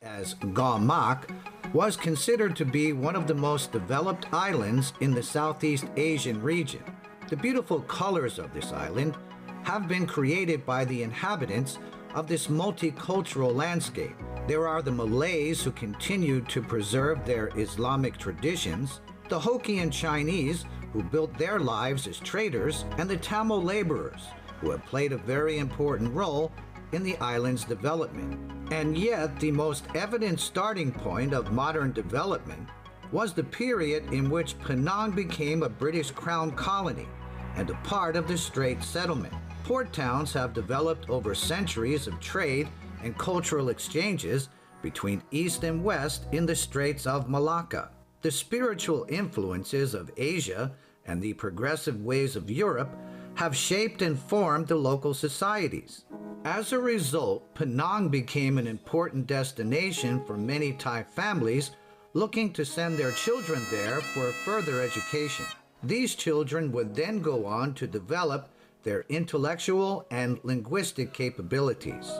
as Gamak, was considered to be one of the most developed islands in the Southeast Asian region. The beautiful colors of this island have been created by the inhabitants of this multicultural landscape. There are the Malays who continue to preserve their Islamic traditions, the Hokkien Chinese who built their lives as traders, and the Tamil laborers who have played a very important role in the island's development. And yet, the most evident starting point of modern development was the period in which Penang became a British Crown colony and a part of the Strait Settlement. Port towns have developed over centuries of trade and cultural exchanges between East and West in the Straits of Malacca. The spiritual influences of Asia and the progressive ways of Europe have shaped and formed the local societies. As a result, Penang became an important destination for many Thai families looking to send their children there for further education. These children would then go on to develop their intellectual and linguistic capabilities.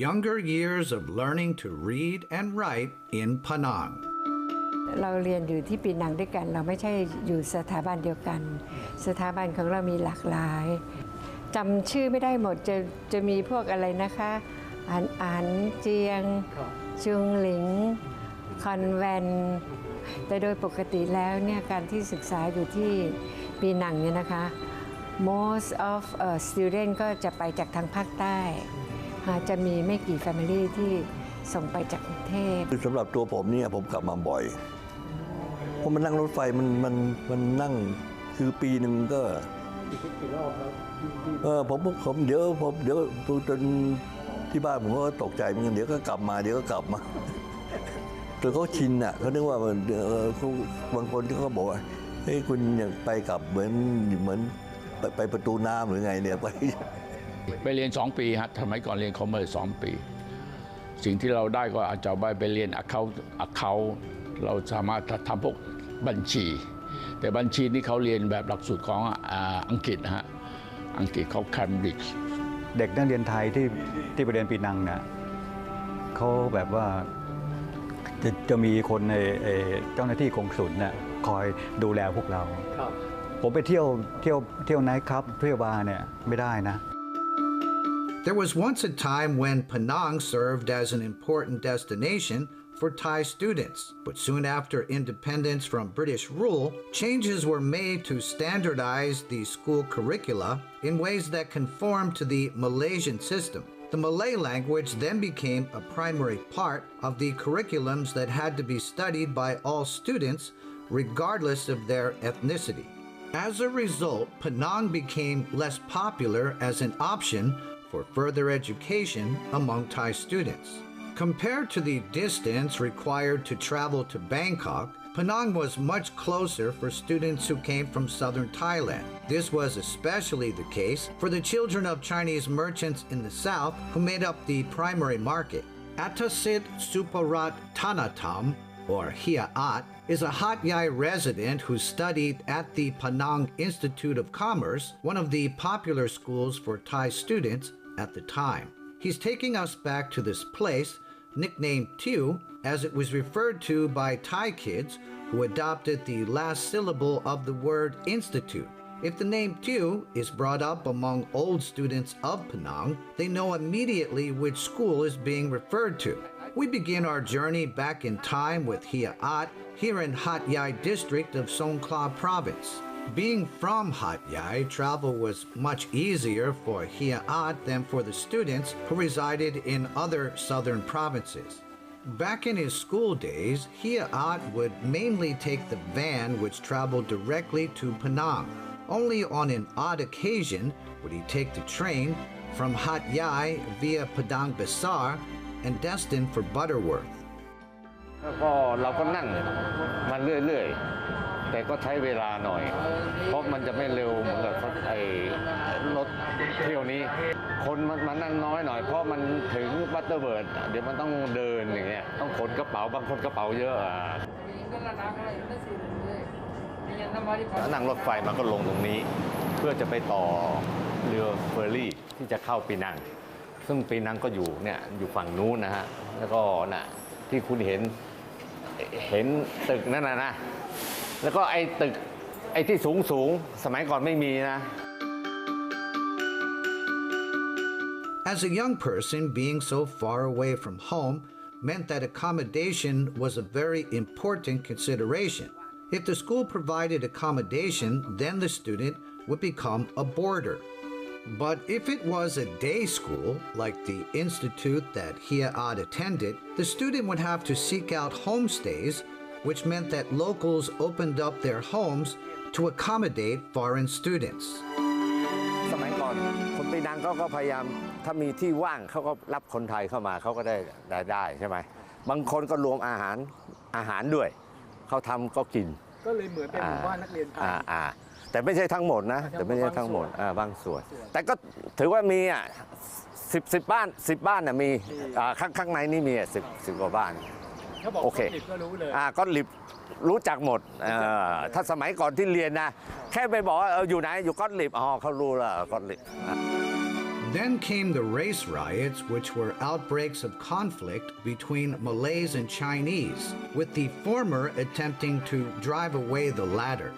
Younger years of learning to read and write in Penang. เราเรียนอยู่ที่ปีนังด้วยกันเราไม่ใช่อยู่สถาบันเดียวกันสถาบันของเรามีหลากหลายจำชื่อไม่ได้หมดจะมีพวกอะไรนะคะอ่านเจียงจุงหลิงคอนแวนแต่โดยปกติแล้วเนี่ยการที่ศึกษาอยู่ที่ปีนังเนี่ยนะคะ most of student ก็จะไปจากทางภาคใต้จะมีไม่กี่ family ที่ส่งไปจากกรุงเทพสำหรับตัวผมเนี่ยผมกลับมาบ่อยเพราะมันนั่งรถไฟมันนั่งคือปีหนึ่งก็กี่รอบครับผมเดี๋ยวจนที่บ้านผมก็ตกใจเหมือนกันเดี๋ยวก็กลับมาแต่เขาชินอ่ะเขาคิดว่าบางคนที่เขาบอกว่าเฮ้ยคุณอย่างไปกลับเหมือนไปประตูน้ำหรือไงเนี่ยไปเรียน2 ปีฮะสมัยก่อนเรียนคอมเมอร์2 ปีสิ่งที่เราได้ก็อาจจะไปเรียนเขาเราสามารถทำพวกบัญชีแต่บัญชีนี่เขาเรียนแบบหลักสูตรของอังกฤษนะฮะอังกฤษเขาแคมบริดจ์เด็กนักเรียนไทยที่ไปเรียนปีนังเนี่ยเขาแบบว่าจะมีคนในเจ้าหน้าที่กงสุลเนี่ยคอยดูแลพวกเราผมไปเที่ยวไนท์คลับเที่ยวบาร์เนี่ยไม่ได้นะThere was once a time when Penang served as an important destination for Thai students, but soon after independence from British rule, changes were made to standardize the school curricula in ways that conformed to the Malaysian system. The Malay language then became a primary part of the curriculums that had to be studied by all students, regardless of their ethnicity. As a result, Penang became less popular as an option for further education among Thai students. Compared to the distance required to travel to Bangkok, Penang was much closer for students who came from southern Thailand. This was especially the case for the children of Chinese merchants in the south who made up the primary market. Atasit Suparat Tanatam, or Hia'at, is a Hat Yai resident who studied at the Penang Institute of Commerce, one of the popular schools for Thai students at the time. He's taking us back to this place, nicknamed Tiu, as it was referred to by Thai kids who adopted the last syllable of the word institute. If the name Tiu is brought up among old students of Penang, they know immediately which school is being referred to. We begin our journey back in time with Hia'at here in Hat Yai district of Songkhla province. Being from Hat Yai, travel was much easier for Hia'at than for the students who resided in other southern provinces. Back in his school days, Hia'at would mainly take the van which traveled directly to Penang. Only on an odd occasion would he take the train from Hat Yai via Padang Besar and destined for Butterworth. แล้วก็เราก็นั่งมันเรื่อยๆแต่ก็ใช้เวลาหน่อยเพราะมันจะไม่เร็วเหมือนกับไอ้รถเที่ยวนี้คนมันนั่งน้อยหน่อยเพราะมันถึงบัตเตอร์เบิร์ดเดี๋ยวมันต้องเดินอย่างเงี้ยต้องขนกระเป๋าบางคนกระเป๋าเยอะนั่งรถไฟมันก็ลงตรงนี้เพื่อจะไปต่อเรือเฟอร์รี่ที่จะเข้าปีนังซึ่งปีนังก็อยู่เนี่ยอยู่ฝั่งนู้นนะฮะแล้วก็น่ะที่คุณเห็นตึกนั่นนะแล้วก็ไอ้ตึกไอ้ที่สูงสมัยก่อนไม่มีนะ As a young person, being so far away from home meant that accommodation was a very important consideration. If the school provided accommodation, then the student would become a boarder. But if it was a day school, like the institute that Hia-Ad attended, the student would have to seek out homestays, which meant that locals opened up their homes to accommodate foreign students. สมัยก่อนคนปีนังก็พยายามถ้ามีที่ว่างเขาก็รับคนไทยเข้ามาเขาก็ได้ใช่ไหมบางคนก็รวมอาหารด้วยเขาทำก็กินก็เลยเหมือนเป็นหมู่บ้านนักเรียนไทยแต่ไม่ใช่ทั้งหมดนะแต่ไม่ใช่ทั้งหมดบางส่วนแต่ก็ถือว่ามี10 บ้าน10 บ้านน่ะมีข้างในนี่มี10 กว่าบ้านเขาบอกก็ลิบก็รู้เลยก็ลิบรู้จักหมดถ้าสมัยก่อนที่เรียนนะแค่ไปบอกว่าอยู่ไหนอยู่ก้อนลิบเขารู้แล้วก้อนลิบThen came the race riots, which were outbreaks of conflict between Malays and Chinese, with the former attempting to drive away the latter.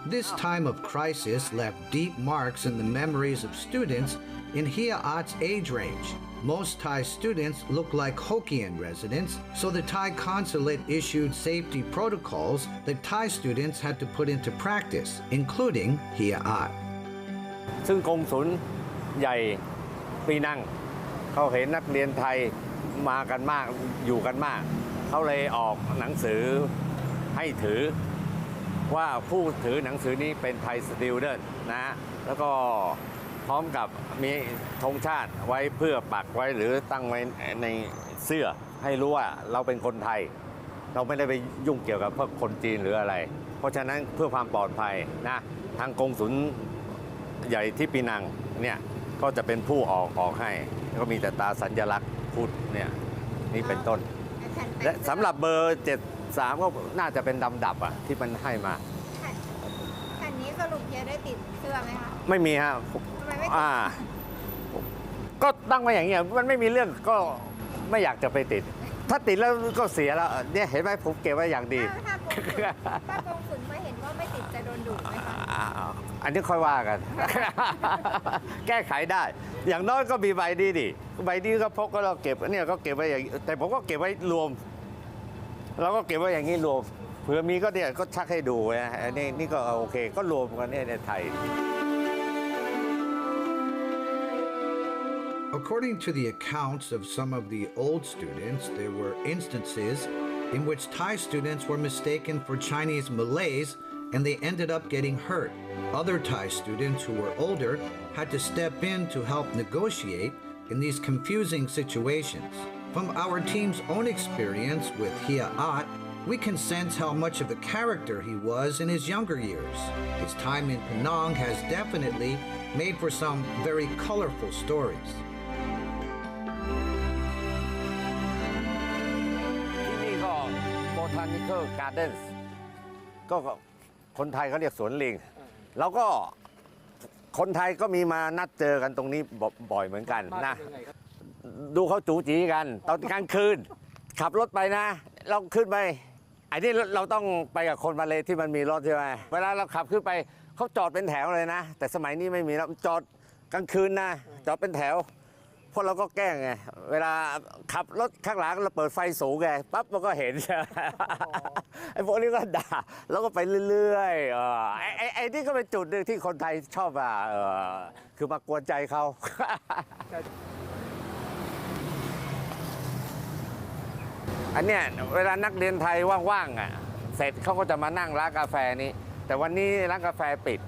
This time of crisis left deep marks in the memories of students in Hia-At's age range. Most Thai students look like Hokkien residents, so the Thai consulate issued safety protocols that Thai students had to put into practice, including Hia-At. ซึ่งกงสุลใหญ่ปีนังเขาเห็นนักเรียนไทยมากันมากอยู่กันมากเขาเลยออกหนังสือให้ถือว่าผู้ถือหนังสือนี้เป็นไทยสติวเดนต์นะแล้วก็พร้อมกับมีธงชาติไว้เพื่อปักไว้หรือตั้งไว้ในเสื้อให้รู้ว่าเราเป็นคนไทยเราไม่ได้ไปยุ่งเกี่ยวกับพวกคนจีนหรืออะไรเพราะฉะนั้นเพื่อความปลอดภัยนะทางกงสุลใหญ่ที่ปีนังเนี่ยก็จะเป็นผู้ออกให้ก็มีแต่ตาสัญลักษณ์พูดเนี่ยนี่เป็นต้นและสำหรับเบอร์73ก็น่าจะเป็นดำดับที่มันให้มาแผ่นนี้สรุปเฮียได้ติดเสื้อไหมคะไม่มีฮะทำไมไม่ติดก็ตั้งไว้อย่างเงี้ยมันไม่มีเรื่องก็ไม่อยากจะไปติดถ้าติดแล้วก็เสียแล้วเนี่ยเห็นไหมผมเก็บไว้อย่างดีถ้ากงสุลมาเห็นว่าไม่ติดจะโดนดุไหมคะอันนี้ค่อยว่ากันแก้ไขได้อย่างน้อยก็มีใบดีดิใบดีก็พกก็เราเก็บเนี่ยก็เก็บไว้อย่างแต่ผมก็เก็บไว้รวมเราก็เก็บไว้อย่างนี้รวมเผื่อมีก็เนี่ยก็ชักให้ดูนะนี่ก็โอเคก็รวมกันเนี่ยในไทยAccording to the accounts of some of the old students, there were instances in which Thai students were mistaken for Chinese Malays and they ended up getting hurt. Other Thai students who were older had to step in to help negotiate in these confusing situations. From our team's own experience with Hia-At, we can sense how much of a character he was in his younger years. His time in Penang has definitely made for some very colorful stories. ที่นี่ก็ Botanical Gardens ก็คนไทยเขาเรียกสวนลิงแล้วก็คนไทยก็มีมานัดเจอกันตรงนี้บ่อยเหมือนกันนะดูเขาจู๋จีกันตอนกลางคืนขับรถไปนะเราขึ้นไปไอ้นี่เราต้องไปกับคนมาเลยที่มันมีรถใช่ไหมเวลาเราขับขึ้นไปเขาจอดเป็นแถวเลยนะแต่สมัยนี้ไม่มีแล้วจอดกลางคืนนะจอดเป็นแถวพวกเราก็แกล้งไงเวลาขับรถข้างหลังเราเปิดไฟสูงไงปั๊บมันก็เห็นไอ้พวกนี้ก็ด่าแล้วก็ไปเรื่อยๆไอ้นี่ก็เป็นจุดหนึ่งที่คนไทยชอบคือมากวนใจเขาอันเนี้ยเวลานักเรียนไทยว่างๆเสร็จเขาก็จะมานั่งร้านกาแฟนี้แต่วันนี้ร้านกาแฟปิด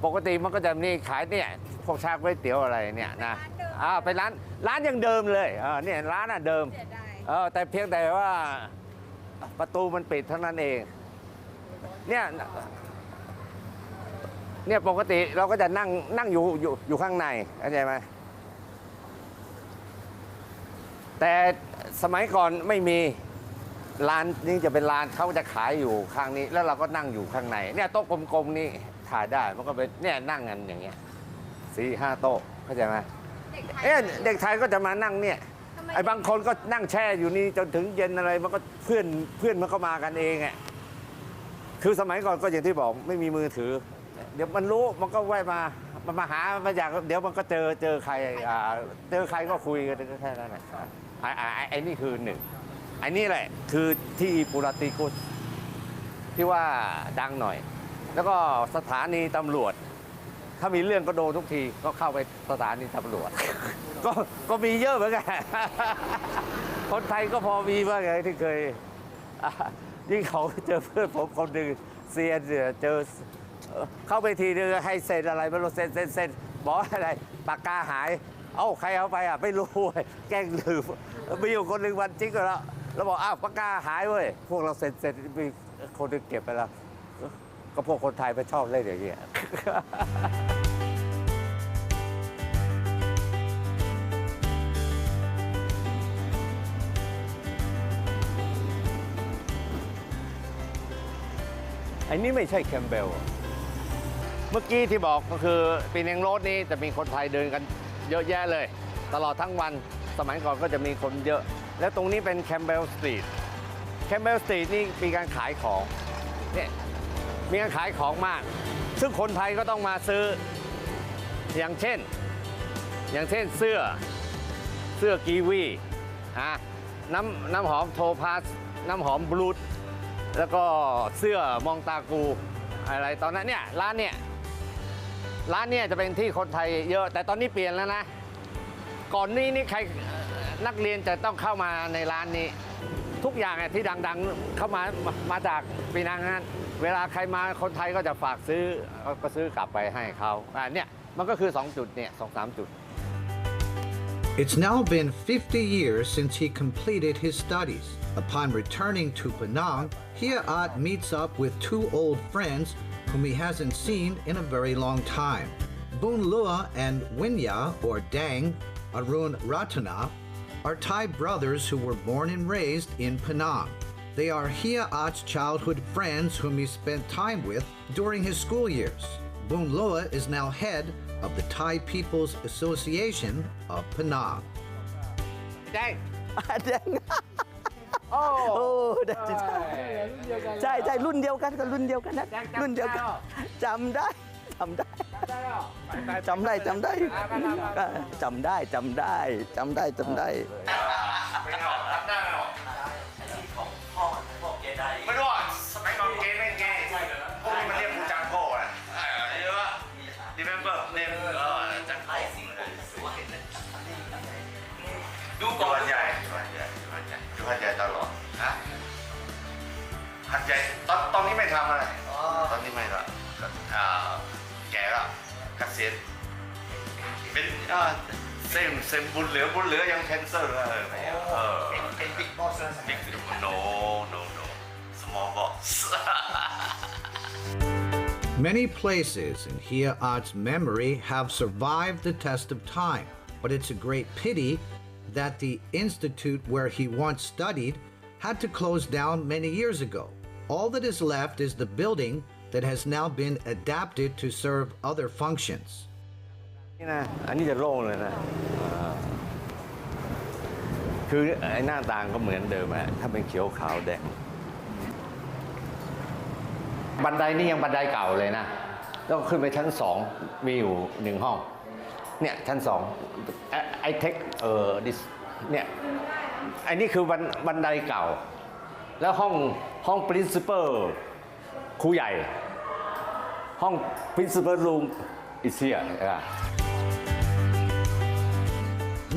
ปกติมันก็จะมีขายเนี่ยพวกชาก๋วยเตี๋ยวอะไรเนี่ยนะเป็นร้าน ร้านยังเดิมเลยเนี่ยร้านเดิม เสียดาย แต่เพียงแต่ว่าประตูมันปิดเท่านั้นเองเนี่ยปกติเราก็จะนั่งอยู่ข้างในเข้าใจไหมแต่สมัยก่อนไม่มีร้านนี้จะเป็นร้านเขาจะขายอยู่ข้างนี้แล้วเราก็นั่งอยู่ข้างในเนี่ยโต๊ะกลมๆนี่ถ่ายได้มันก็เป็นเนี่ยนั่งกันอย่างเงี้ย4-5 โต๊ะเข้าใจไหมเด็กไทยก็จะมานั่งเนี่ยไอ้บางคนก็นั่งแช่อยู่นี่จนถึงเย็นอะไรมันก็เพื่อนมันก็มากันเองอ่ะคือสมัยก่อนก็อย่างที่บอกไม่มีมือถือเดี๋ยวมันรู้มันก็แวะมาหามาอยากเดี๋ยวมันก็เจอใครก็คุยกันแค่นั้นแหละไอ้นี่คือหนึ่งไอ้นี่แหละคือที่ปุราติกุสที่ว่าดังหน่อยแล้วก็สถานีตำรวจถ้ามีเรื่องก็โดนทุกทีก็เข้าไปสถานีตำรวจ ก็มีเยอะเหมือนกัน คนไทยก็พอมีบ้างไงที่เคยยิ่งเขาเจอเพื่อนผมคนหนึ่งเซียนเจอเข้าไปทีนึงให้เซ็นอะไรไม่รู้เซ็นบอกอะไรปากกาหายใครเอาไปไม่รู้แกล้งลืมมีอยู่คนหนึ่งวันจริงแล้วบอกปากกาหายเว้ยพวกเราเซ็นมีคนหนึ่งเก็บไปแล้วก็พวกคนไทยไปชอบเล่นอย่างเงี้ย อันนี้ไม่ใช่แคมเบลเมื่อกี้ที่บอกก็คือปีนังโรดนี้จะมีคนไทยเดินกันเยอะแยะเลยตลอดทั้งวันสมัยก่อนก็จะมีคนเยอะแล้วตรงนี้เป็นแคมเบลสตรีทนี่มีการขายของเนี่ยมีการขายของมากซึ่งคนไทยก็ต้องมาซื้ออย่างเช่นเสื้อกีวีน้ำหอมโทพาสน้ำหอมบลูดแล้วก็เสื้อมองตากูอะไรตอนนั้นเนี่ยร้านเนี่ยจะเป็นที่คนไทยเยอะแต่ตอนนี้เปลี่ยนแล้วนะก่อนนี้นี่ใครนักเรียนจะต้องเข้ามาในร้านนี้ทุกอย่างที่ดังๆเข้ามาจากปีนังนั้นเวลาใครมาคนไทยก็จะฝากซื้อก็ซื้อกลับไปให้เขาเนี่ยมันก็คือ2 จุดเนี่ย 2-3 จุด It's now been 50 years since he completed his studies. Upon returning to Penang, Hiaat meets up with 2 old friends whom he hasn't seen in a very long time. Boon Lua and Winya, or Dang, Arun Ratana, are Thai brothers who were born and raised in Penang. They are Hiaat's childhood friends whom he spent time with during his school years. Boon Lua is now head of the Thai People's Association of Penang. Dang! ใช่รุ่นเดียวกันก็รุ่นเดียวกันนะรุ่นเดียวกันจำได้ไม่รู้สมัยก่อนเกย์ไม่เกย์พวกนี้มันเรียกบูจังโก้อะเรียกว่า remember name จังโก้ดูก่อนใหญ่อยู่หัดใหญ่ตลอดหัดใหญ่ตอนนี้ไม่ทำอะไรตอนนี้ไม่ละแก่แล้วเกษียณเป็นเซมบุญเหลือยังแคนเซอร์เป็นบิ๊กบอสบิ๊กno small boss Many places in Hiaat's memory have survived the test of time, but it's a great pity that the institute where he once studied had to close down many years ago. All that is left is the building that has now been adapted to serve other functions. นี่นะอันนี้จะโล่งเลยนะคือไอ้หน้าต่างก็เหมือนเดิมอะถ้าเป็นเขียวขาวแดงบันไดนี่ยังบันไดเก่าเลยนะต้องขึ้นไปชั้น2มีอยู่1 ห้องเนี่ยชั้น2ไอเทคดิสเนี่ยไอ้นี่คือบันไดเก่าแล้วห้อง principal ครูใหญ่ห้อง principal room is here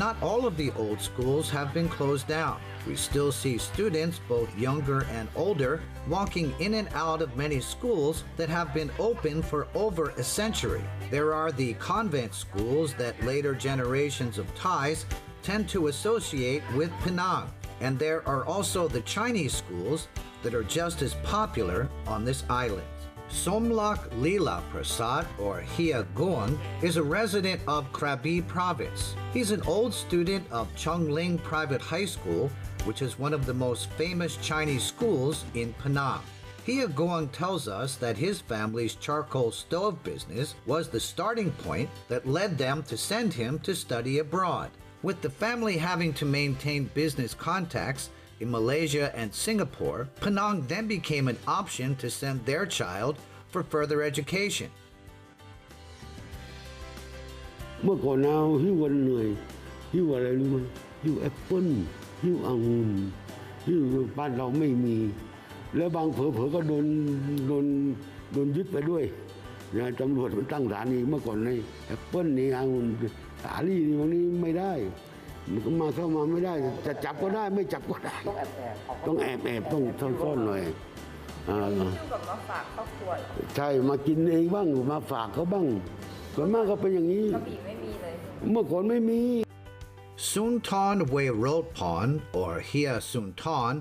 Not all of the old schools have been closed down. We still see students, both younger and older, walking in and out of many schools that have been open for over a century. There are the convent schools that later generations of Thais tend to associate with Penang, and there are also the Chinese schools that are just as popular on this island. Somlak Leela Prasad, or Hia Guang, is a resident of Krabi province. He's an old student of Chongling Private High School, which is one of the most famous Chinese schools in Penang. Hia Guang tells us that his family's charcoal stove business was the starting point that led them to send him to study abroad. With the family having to maintain business contacts in Malaysia and Singapore, Penang then became an option to send their child for further education. เมื่อก่อนเราหิ้ววันเหนื่อยหิ้วอะไรรู้ไหมหิ้วแอปเปิ้ลหิ้วองุ่นหิ้วบ้านเราไม่มีแล้วบางเผลอๆก็โดนยึดไปด้วยนะตำรวจมันตั้งฐานีเมื่อก่อนในแอปเปิ้ลนี่องุ่นสาลี่นี่พวกนี้ไม่ได้มันก็เข้ามาไม่ได้จะจับก็ได้ไม่จับก็ได้ต้องแอบต้องซ่อนๆหน่อยแบบมาฝากครอบครัวใช่มากินเองบ้างมาฝากเขาบ้างส่วนมากก็เป็นอย่างนี้ไม่มีเลยเมื่อก่อนไม่มี Sunton Weirotpon, or Hia Sunton,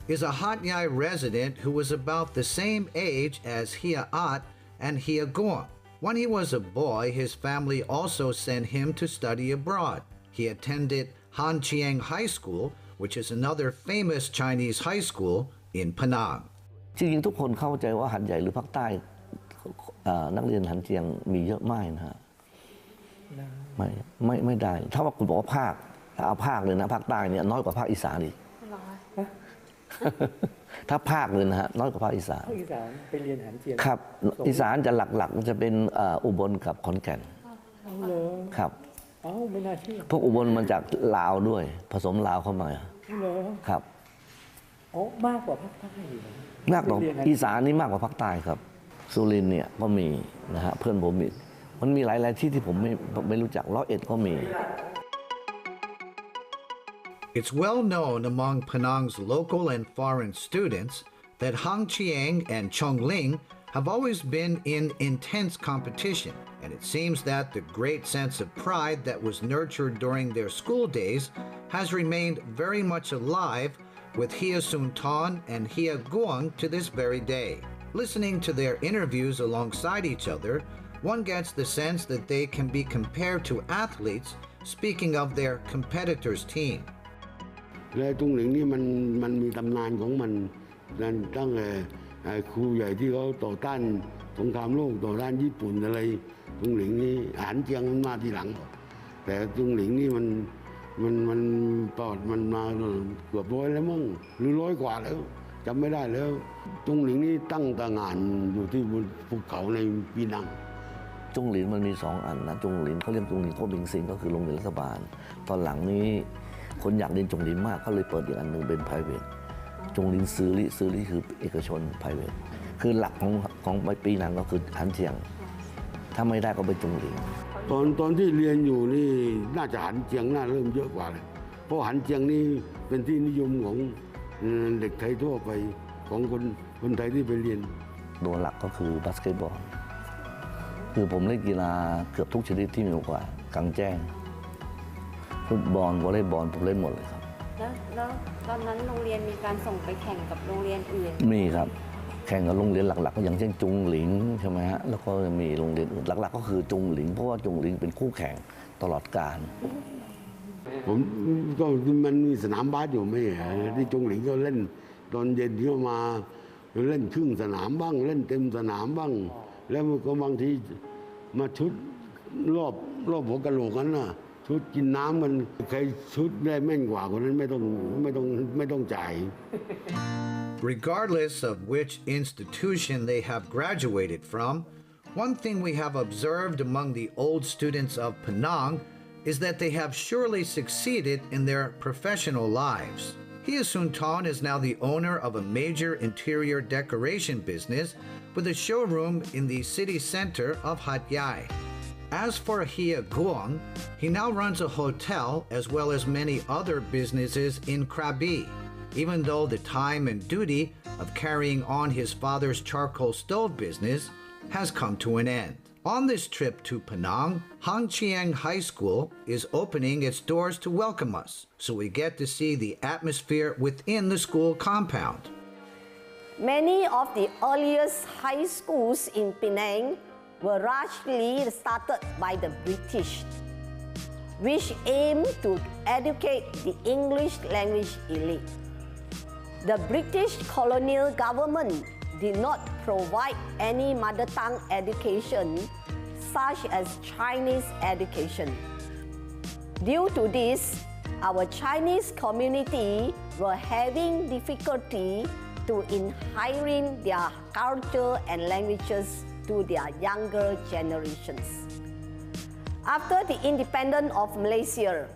is a Hat Yai resident who was about the same age as Hia At and Hia Guang. When he was a boy, his family also sent him to study abroad. He attended Han Chiang High School, which is another famous Chinese high school in Penang. จริงๆทุกคนเข้าใจว่าหัดใหญ่หรือภาคใต้นักเรียนหันเจียงมีเยอะมากนะฮะไม่ได้ถ้าว่าคุณบอกว่าภาคถ้าเอาภาคเลยนะภาคใต้เนี่ยน้อยกว่าภาคอีสานอีกถ้าภาคเลยนะฮะน้อยกว่าภาคอีสานไปเรียนหันเจียงครับอีสานจะหลักๆจะเป็นอุบลกับขอนแก่นครับไม่น่าเชื่อพวกอุบลมาจากลาวด้วยผสมลาวเข้ามาครับมากกว่าภาคใต้มากกว่าอีสานนี่มากกว่าภาคใต้ครับสุรินทร์เนี่ยก็มีนะฮะเพื่อนผมมันมีหลายๆที่ผมไม่รู้จัก101ก็มี It's well known among Penang's local and foreign students that Hangchiang and Chongling have always been in intense competition, and it seems that the great sense of pride that was nurtured during their school days has remained very much alive with Hia Sunton and Hia Guang to this very day. Listening to their interviews alongside each other, one gets the sense that they can be compared to athletes speaking of their competitors' team. และตรงหลิงนี่มันมีตำนานของมันตั้งแต่ครูใหญ่ที่เขาต่อต้านสงครามโลกต่อต้านญี่ปุ่นอะไรตรงหลิงนี่หันเจียงมันมาทีหลังแต่ตรงหลิงนี่มันปอดมันมาเกือบ100แล้วมั้งหรือ100 กว่าแล้วจำไม่ได้แล้วตรงหลิงนี่ตั้งตางานอยู่ที่บนภูเขาในปีนังจงหลินมันมี2 อันนะจงหลินเขาเรียกจงหลินโคบิงซิงก็คือโรงเรียนรัฐบาลตอนหลังนี้คนอยากเรียนจงหลินมากก็เลยเปิดอีกอันหนึ่งเป็น private จงหลินซื้อลิคือเอกชน private คือหลักของปีนังก็คือหันเจียงถ้าไม่ได้ก็ไปจงหลินตอนที่เรียนอยู่นี่น่าจะหันเจียงน่าเริ่มเยอะกว่าเลยเพราะหันเจียงนี่เป็นที่นิยมของเด็กไทยทั่วไปของคนไทยที่ไปเรียนตัวหลักก็คือบาสเกตบอลคือผมเล่นกีฬาเกือบทุกชนิดที่มีกว่ากลางแจ้งฟุตบอลวอลเลย์บอลผมเล่นหมดเลยครับแล้วตอนนั้นโรงเรียนมีการส่งไปแข่งกับโรงเรียนอื่นมีครับแข่งกับโรงเรียนหลักๆก็อย่างเช่นจุงหลิงใช่ไหมฮะแล้วก็มีโรงเรียนอื่นหลักๆก็คือจุงหลิงเพราะว่าจุงหลิงเป็นคู่แข่งตลอดกาลผมก็มันมีสนามบาสอยู่ไม่ใช่ที่จงหลิงก็เล่นตอนเย็นที่มาเล่นครึ่งสนามบ้างเล่นเต็มสนามบ้างแล้วก็บางทีมาชุดรอบหัวกะโหลกนั้นน่ะชุดกินน้ำมันใครชุดได้แม่นกว่าคนนั้นไม่ต้องจ่าย Regardless of which institution they have graduated from, one thing we have observed among the old students of Penang is that they have surely succeeded in their professional lives. Hia Sunton is now the owner of a major interior decoration business with a showroom in the city center of Hat Yai. As for Hia Guang, he now runs a hotel as well as many other businesses in Krabi, even though the time and duty of carrying on his father's charcoal stove business has come to an end. On this trip to Penang, Han Chiang High School is opening its doors to welcome us, so we get to see the atmosphere within the school compound. Many of the earliest high schools in Penang were largely started by the British, which aimed to educate the English language elite. The British colonial government did not provide any mother tongue education such as Chinese education. Due to this, our Chinese community were having difficulty to inheriting their culture and languages to their younger generations. After the independence of Malaysia,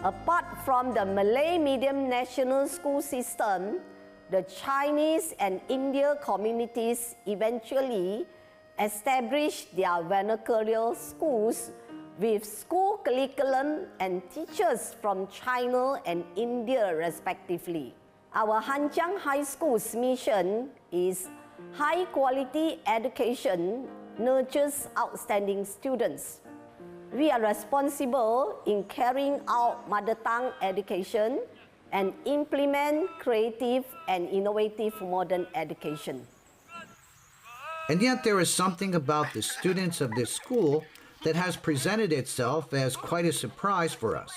apart from the Malay medium national school system, the Chinese and Indian communities eventually established their vernacular schools with school curriculum and teachers from China and India respectively. Our Hanjiang High School's mission is high quality education nurtures outstanding students. We are responsible in carrying out mother tongue education and implement creative and innovative modern education. And yet there is something about the students of this school that has presented itself as quite a surprise for us.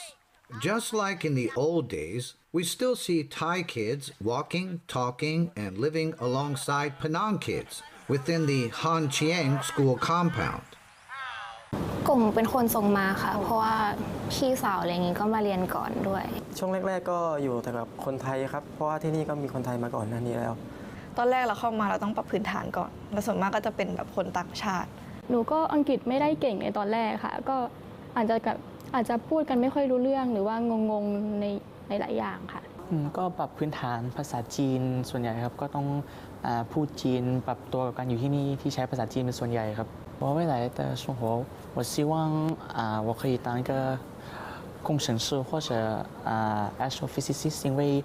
Just like in the old days, we still see Thai kids walking, talking, and living alongside Penang kids within the Han Chiang school compound. กลุ่มเป็นคนส่งมาค่ะเพราะว่าพี่สาวอะไรอย่างงี้ก็มาเรียนก่อนด้วยช่วงแรกๆก็อยู่แต่กับคนไทยครับเพราะว่าที่นี่ก็มีคนไทยมาก่อนหน้านี้แล้วตอนแรกเราเข้ามาเราต้องปรับพื้นฐานก่อนแล้วส่วนมากก็จะเป็นแบบคนต่างชาติหนูก็อังกฤษไม่ได้เก่งในตอนแรกค่ะก็อาจจะพูดกันไม่ค่อยรู้เรื่องหรือว่างงๆในหลายอย่างค่ะก็ปรับพื้นฐานภาษาจีนส่วนใหญ่ครับก็ต้องพูดจีนปรับตัวกับการอยู่ที่นี่ที่ใช้ภาษาจีนเป็นส่วนใหญ่ครับ我未来的生活我希望我可以当一个工程师或者astrophysicist 因为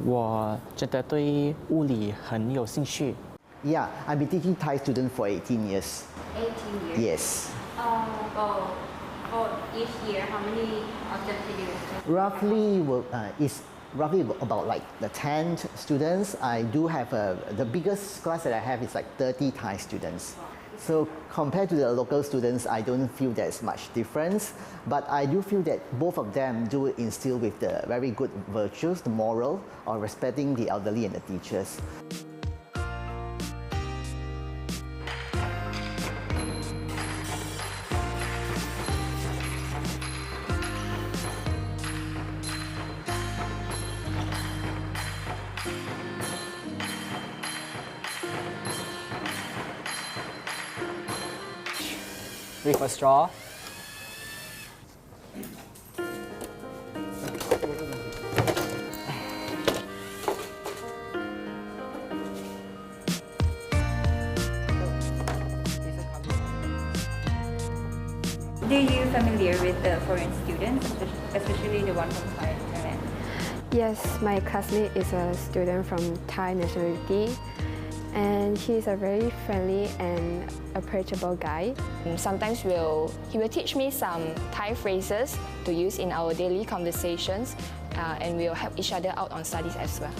我觉得对物理很有兴趣 Yeah, I've been teaching Thai students for 18 years. 18 years? Yes. For each year, how many objects do you have? Roughly about like the 10 students. I do have the biggest class that I have is like 30 Thai students. So compared to the local students, I don't feel there's much difference, but I do feel that both of them do instill with the very good virtues, the moral of respecting the elderly and the teachers. With a straw. Are you familiar with the foreign students, especially the one from Thailand? Yes, my classmate is a student from Thai nationality. And he's a very friendly and approachable guy. Sometimes he will teach me some Thai phrases to use in our daily conversations, and we'll help each other out on studies as well.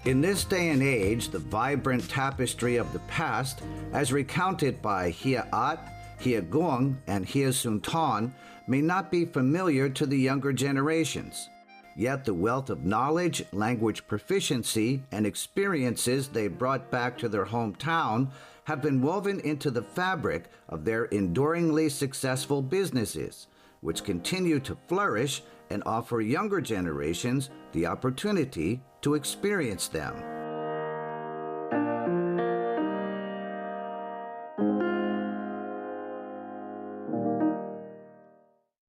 In this day and age, the vibrant tapestry of the past, as recounted by Hia At, Hia Gong, and Hia Sun Ton, may not be familiar to the younger generations. Yet the wealth of knowledge, language proficiency, and experiences they brought back to their hometown have been woven into the fabric of their enduringly successful businesses, which continue to flourish and offer younger generations the opportunity to experience them.